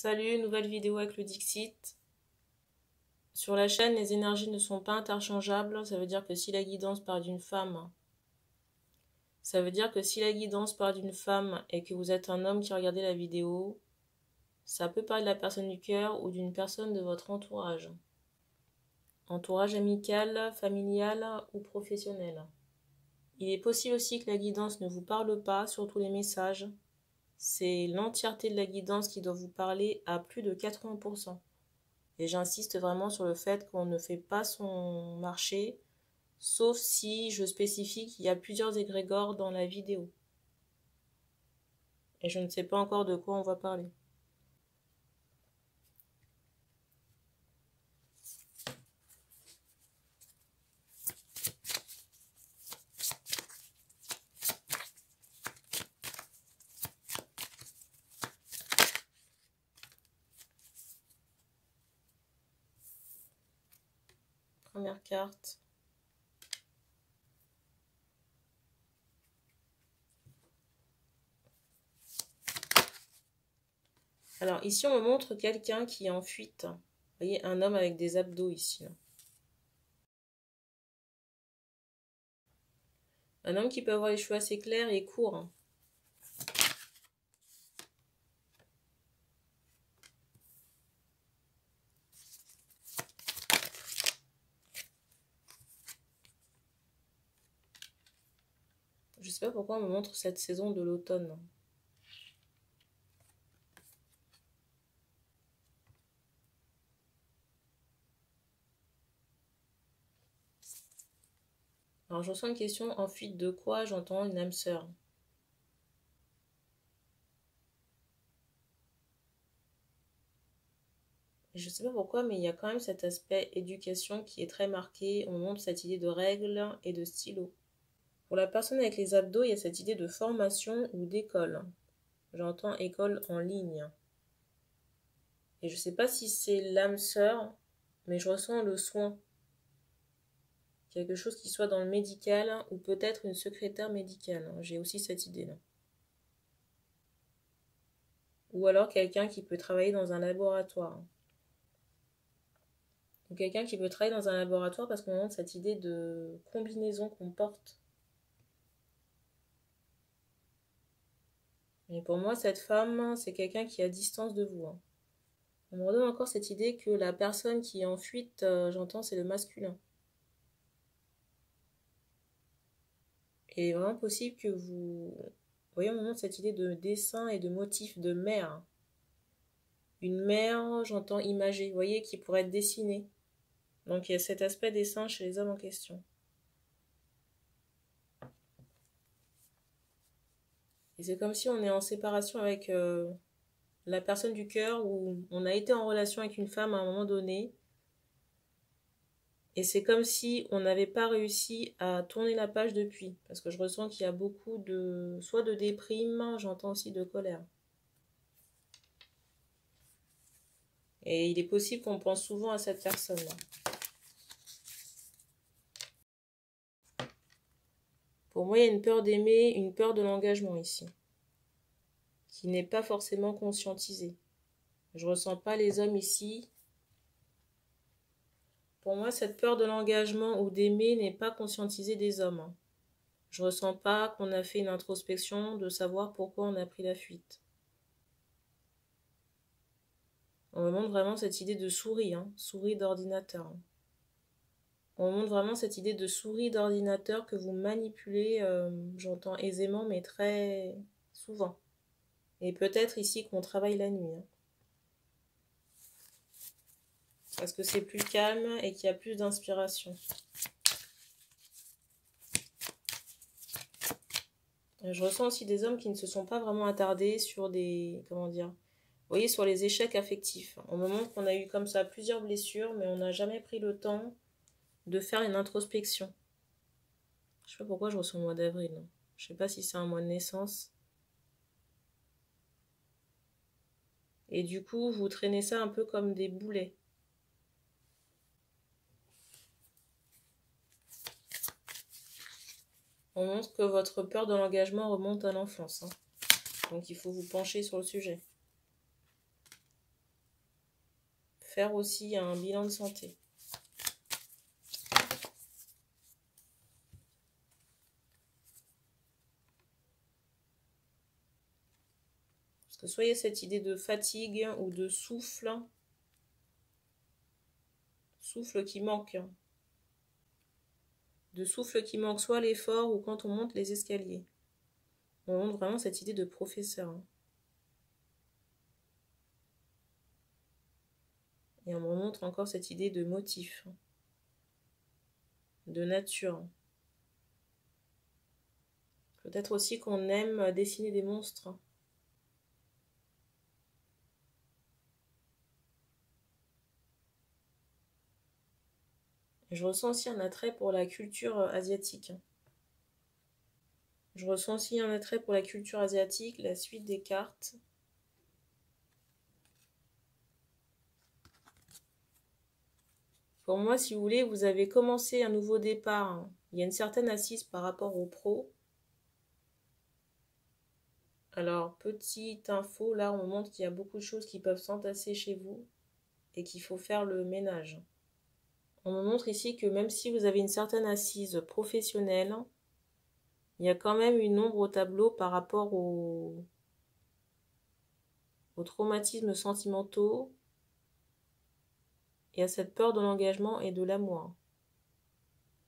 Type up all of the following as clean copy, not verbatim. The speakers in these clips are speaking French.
Salut, nouvelle vidéo avec le Dixit. Sur la chaîne, les énergies ne sont pas interchangeables. Ça veut dire que si la guidance parle d'une femme, et que vous êtes un homme qui regardez la vidéo, ça peut parler de la personne du cœur ou d'une personne de votre entourage. Entourage amical, familial ou professionnel. Il est possible aussi que la guidance ne vous parle pas, surtout les messages. C'est l'entièreté de la guidance qui doit vous parler à plus de 80%. Et j'insiste vraiment sur le fait qu'on ne fait pas son marché, sauf si je spécifie qu'il y a plusieurs égrégores dans la vidéo. Et je ne sais pas encore de quoi on va parler. Première carte. Alors ici on me montre quelqu'un qui est en fuite. Vous voyez, un homme avec des abdos ici. Un homme qui peut avoir les cheveux assez clairs et courts. Je sais pas pourquoi on me montre cette saison de l'automne. Alors je reçois une question, en fuite de quoi? J'entends une âme sœur. Et je sais pas pourquoi, mais il y a quand même cet aspect éducation qui est très marqué. On montre cette idée de règles et de stylo. Pour la personne avec les abdos, il y a cette idée de formation ou d'école. J'entends école en ligne. Et je sais pas si c'est l'âme sœur, mais je ressens le soin. Quelque chose qui soit dans le médical ou peut-être une secrétaire médicale. J'ai aussi cette idée-là. Ou alors quelqu'un qui peut travailler dans un laboratoire. Ou quelqu'un qui peut travailler dans un laboratoire parce qu'on montre cette idée de combinaison qu'on porte. Et pour moi, cette femme, c'est quelqu'un qui est à distance de vous. On me redonne encore cette idée que la personne qui est en fuite, j'entends, c'est le masculin. Et il est vraiment possible que vous... voyez, on me montre cette idée de dessin et de motif de mer. Une mer, j'entends imagée, vous voyez, qui pourrait être dessinée. Donc il y a cet aspect dessin chez les hommes en question. Et c'est comme si on est en séparation avec la personne du cœur, où on a été en relation avec une femme à un moment donné. Et c'est comme si on n'avait pas réussi à tourner la page depuis. Parce que je ressens qu'il y a beaucoup de... soit de déprime, j'entends aussi de colère. Et il est possible qu'on pense souvent à cette personne-là. Pour moi, il y a une peur d'aimer, une peur de l'engagement ici. Qui n'est pas forcément conscientisée. Je ne ressens pas les hommes ici. Pour moi, cette peur de l'engagement ou d'aimer n'est pas conscientisée des hommes. Je ne ressens pas qu'on a fait une introspection de savoir pourquoi on a pris la fuite. On me montre vraiment cette idée de souris, souris d'ordinateur. On me montre vraiment cette idée de souris d'ordinateur que vous manipulez, j'entends aisément, mais très souvent. Et peut-être ici qu'on travaille la nuit. Parce que c'est plus calme et qu'il y a plus d'inspiration. Je ressens aussi des hommes qui ne se sont pas vraiment attardés sur des... comment dire ? Vous voyez, sur les échecs affectifs. On me montre qu'on a eu comme ça plusieurs blessures, mais on n'a jamais pris le temps de faire une introspection. Je sais pas pourquoi je ressens le mois d'avril. Je sais pas si c'est un mois de naissance. Et du coup, vous traînez ça un peu comme des boulets. On montre que votre peur de l'engagement remonte à l'enfance. Donc il faut vous pencher sur le sujet. faire aussi un bilan de santé. Parce que soit il y a cette idée de fatigue ou de souffle qui manque. De souffle qui manque soit à l'effort ou quand on monte les escaliers. On montre vraiment cette idée de professeur. Et on me montre encore cette idée de motif, de nature. Peut-être aussi qu'on aime dessiner des monstres. Je ressens aussi un attrait pour la culture asiatique. Je ressens aussi un attrait pour la culture asiatique, la suite des cartes. Pour moi, si vous voulez, vous avez commencé un nouveau départ. Il y a une certaine assise par rapport au pro. Alors, petite info, là, on me montre qu'il y a beaucoup de choses qui peuvent s'entasser chez vous et qu'il faut faire le ménage. On me montre ici que même si vous avez une certaine assise professionnelle, il y a quand même une ombre au tableau par rapport aux traumatismes sentimentaux et à cette peur de l'engagement et de l'amour.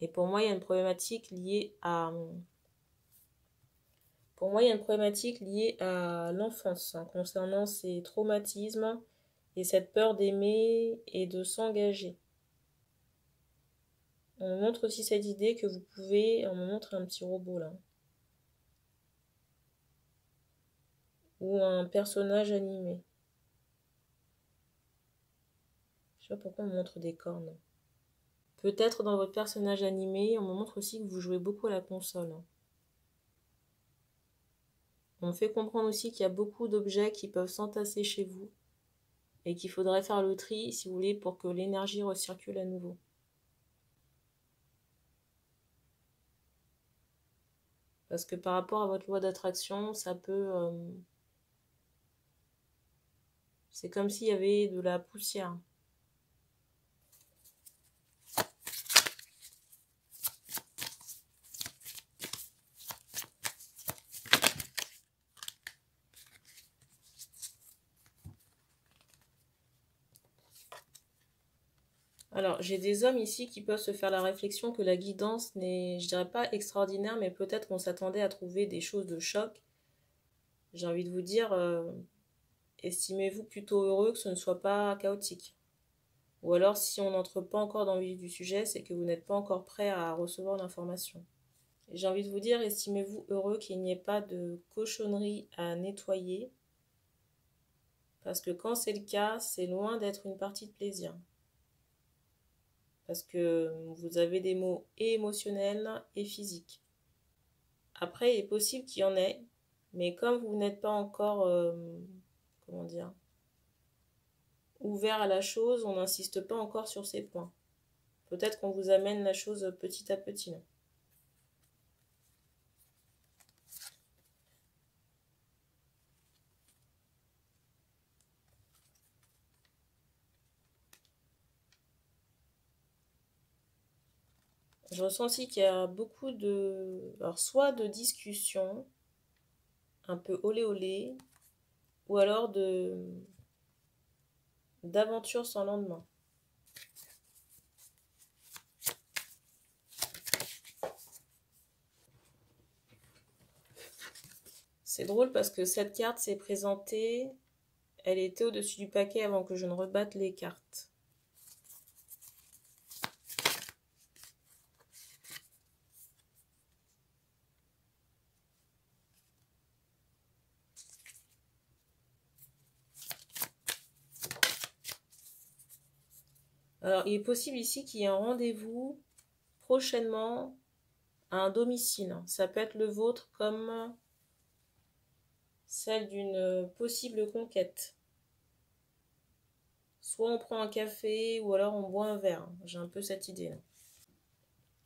Et pour moi, il y a une problématique liée à... Pour moi, il y a une problématique liée à l'enfance, concernant ces traumatismes et cette peur d'aimer et de s'engager. On me montre aussi cette idée que vous pouvez... On me montre un petit robot là. Ou un personnage animé. Je sais pas pourquoi on me montre des cornes. Peut-être dans votre personnage animé, on me montre aussi que vous jouez beaucoup à la console. On me fait comprendre aussi qu'il y a beaucoup d'objets qui peuvent s'entasser chez vous et qu'il faudrait faire le tri, si vous voulez, pour que l'énergie recircule à nouveau. Parce que par rapport à votre loi d'attraction, ça peut... c'est comme s'il y avait de la poussière. Alors, j'ai des hommes ici qui peuvent se faire la réflexion que la guidance n'est, je dirais pas extraordinaire, mais peut-être qu'on s'attendait à trouver des choses de choc. J'ai envie de vous dire, estimez-vous plutôt heureux que ce ne soit pas chaotique. Ou alors, si on n'entre pas encore dans le vif du sujet, c'est que vous n'êtes pas encore prêt à recevoir l'information. J'ai envie de vous dire, estimez-vous heureux qu'il n'y ait pas de cochonnerie à nettoyer. Parce que quand c'est le cas, c'est loin d'être une partie de plaisir. Parce que vous avez des maux et émotionnels et physiques. Après, il est possible qu'il y en ait, mais comme vous n'êtes pas encore, comment dire, ouvert à la chose, on n'insiste pas encore sur ces points. Peut-être qu'on vous amène la chose petit à petit. Je ressens aussi qu'il y a beaucoup de... Alors, soit de discussions, un peu olé olé, ou alors d'aventures sans lendemain. C'est drôle parce que cette carte s'est présentée, elle était au-dessus du paquet avant que je ne rebatte les cartes. Alors, il est possible ici qu'il y ait un rendez-vous prochainement à un domicile. Ça peut être le vôtre comme celle d'une possible conquête. Soit on prend un café ou alors on boit un verre. J'ai un peu cette idée-là.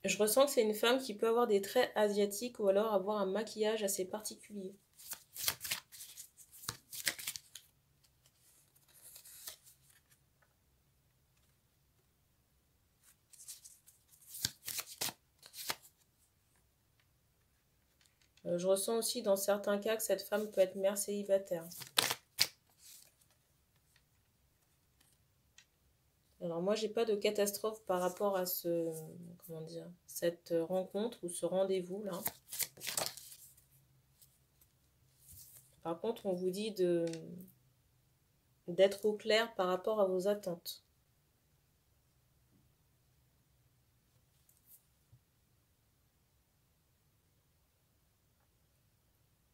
Je ressens que c'est une femme qui peut avoir des traits asiatiques ou alors avoir un maquillage assez particulier. Je ressens aussi dans certains cas que cette femme peut être mère célibataire. Alors moi, j'ai pas de catastrophe par rapport à cette rencontre ou ce rendez-vous là. Par contre, on vous dit d'être au clair par rapport à vos attentes.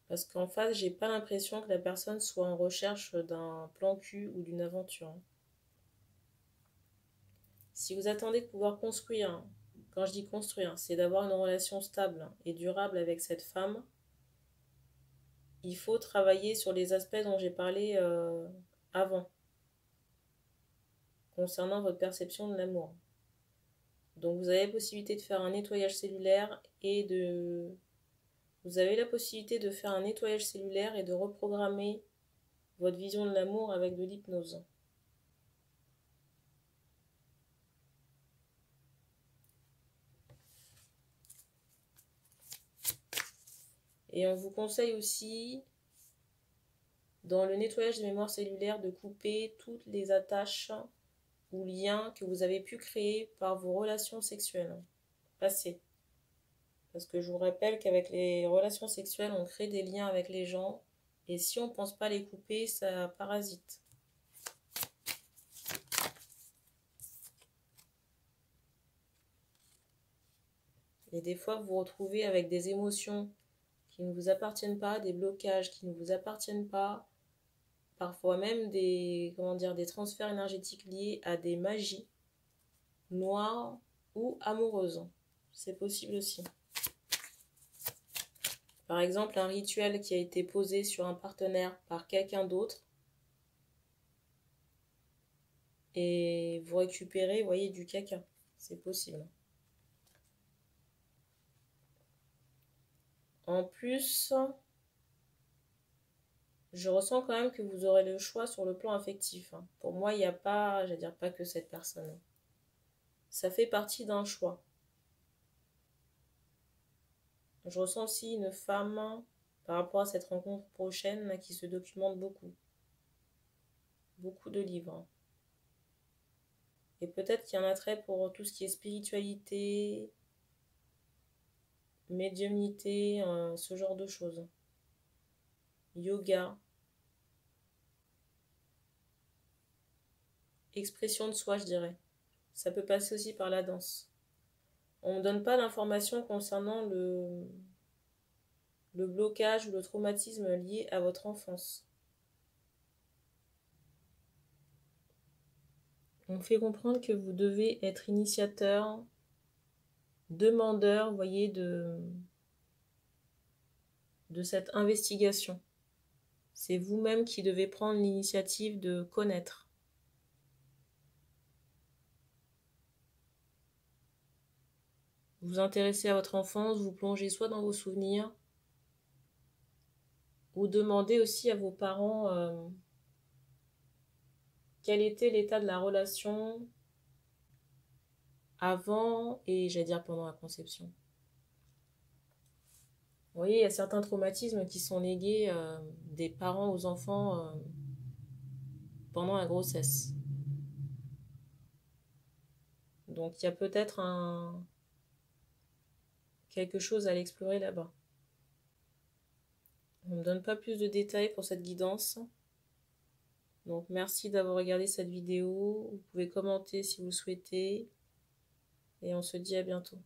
Parce qu'en face, j'ai pas l'impression que la personne soit en recherche d'un plan cul ou d'une aventure. Si vous attendez de pouvoir construire, quand je dis construire, c'est d'avoir une relation stable et durable avec cette femme, il faut travailler sur les aspects dont j'ai parlé avant, concernant votre perception de l'amour. Donc vous avez la possibilité de faire un nettoyage cellulaire Vous avez la possibilité de faire un nettoyage cellulaire et de reprogrammer votre vision de l'amour avec de l'hypnose. Et on vous conseille aussi, dans le nettoyage de mémoire cellulaire, de couper toutes les attaches ou liens que vous avez pu créer par vos relations sexuelles passées. Parce que je vous rappelle qu'avec les relations sexuelles, on crée des liens avec les gens. Et si on ne pense pas les couper, ça parasite. Et des fois, vous vous retrouvez avec des émotions qui ne vous appartiennent pas, des blocages qui ne vous appartiennent pas, parfois même des transferts énergétiques liés à des magies noires ou amoureuses. C'est possible aussi. Par exemple, un rituel qui a été posé sur un partenaire par quelqu'un d'autre et vous récupérez, voyez, du caca. C'est possible. En plus, je ressens quand même que vous aurez le choix sur le plan affectif. Pour moi, il n'y a pas, je veux dire, pas que cette personne. Ça fait partie d'un choix. Je ressens aussi une femme, par rapport à cette rencontre prochaine, qui se documente beaucoup. Beaucoup de livres. Et peut-être qu'il y a un attrait pour tout ce qui est spiritualité, médiumnité, ce genre de choses. Yoga. Expression de soi, je dirais. Ça peut passer aussi par la danse. On ne donne pas d'informations concernant le blocage ou le traumatisme lié à votre enfance. On fait comprendre que vous devez être initiateur, demandeur, vous voyez, de cette investigation. C'est vous-même qui devez prendre l'initiative de connaître. Vous vous intéressez à votre enfance, vous plongez soit dans vos souvenirs, ou demandez aussi à vos parents quel était l'état de la relation avant et, j'allais dire, pendant la conception. Vous voyez, il y a certains traumatismes qui sont légués des parents aux enfants pendant la grossesse. Donc il y a peut-être quelque chose à l'explorer là-bas. On ne me donne pas plus de détails pour cette guidance. Donc merci d'avoir regardé cette vidéo. Vous pouvez commenter si vous souhaitez. Et on se dit à bientôt.